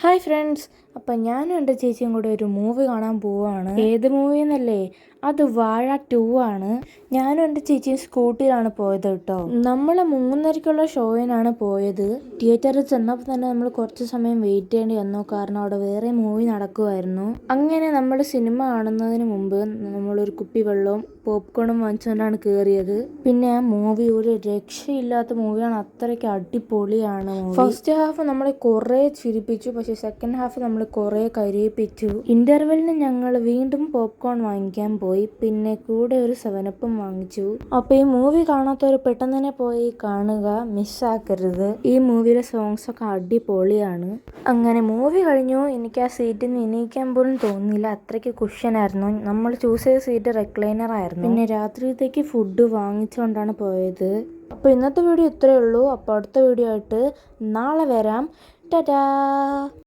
Hi friends, അപ്പം ഞാനും എൻ്റെ ചേച്ചിയും കൂടെ ഒരു മൂവി കാണാൻ പോവുകയാണ്. ഏത് മൂവി എന്നല്ലേ? അത് വാഴ 2 ആണ്. ഞാനും എൻ്റെ ചേച്ചിയും സ്കൂട്ടിയിലാണ് പോയത് കേട്ടോ. നമ്മൾ 3:30-ക്കുള്ള ഷോയിനാണ് പോയത്. തിയേറ്ററിൽ ചെന്നപ്പോൾ തന്നെ നമ്മൾ കുറച്ച് സമയം വെയിറ്റ് ചെയ്യേണ്ടി വന്നു, കാരണം അവിടെ വേറെ മൂവി നടക്കുമായിരുന്നു. അങ്ങനെ നമ്മൾ സിനിമ കാണുന്നതിന് മുമ്പ് നമ്മളൊരു കുപ്പി വെള്ളവും പോപ്കോണും വാങ്ങിച്ചുകൊണ്ടാണ് കയറിയത്. പിന്നെ ആ മൂവി ഒരു രക്ഷയില്ലാത്ത മൂവിയാണ്, അത്രയ്ക്ക് അടിപൊളിയാണ്. ഫസ്റ്റ് ഹാഫ് നമ്മളെ കുറേ ചിരിപ്പിച്ചു, പക്ഷെ സെക്കൻഡ് ഹാഫ് നമ്മൾ കുറേ കരയിപ്പിച്ചു. ഇന്റർവെല്ലിന് ഞങ്ങൾ വീണ്ടും പോപ്കോൺ വാങ്ങിക്കാൻ പോയി, പിന്നെ കൂടെ ഒരു 7up വാങ്ങിച്ചു. അപ്പോൾ ഈ മൂവി കാണാത്തവർ പെട്ടെന്ന് തന്നെ പോയി കാണുക, മിസ്സാക്കരുത്. ഈ മൂവിയിലെ സോങ്സ് ഒക്കെ അടിപൊളിയാണ്. അങ്ങനെ മൂവി കഴിഞ്ഞു. എനിക്ക് ആ സീറ്റിൽ നിന്ന് എണീക്കാൻ പോലും തോന്നിയില്ല, അത്രയ്ക്ക് കുഷ്യനായിരുന്നു. നമ്മൾ ചൂസ് ചെയ്ത സീറ്റ് റെക്ലൈനർ ആയിരുന്നു. പിന്നെ രാത്രിയിലത്തേക്ക് ഫുഡ് വാങ്ങിച്ചുകൊണ്ടാണ് പോയത്. അപ്പോൾ ഇന്നത്തെ വീഡിയോ ഇത്രയേ ഉള്ളൂ. അപ്പോൾ അടുത്ത വീഡിയോ ആയിട്ട് നാളെ വരാം. ടാറ്റാ.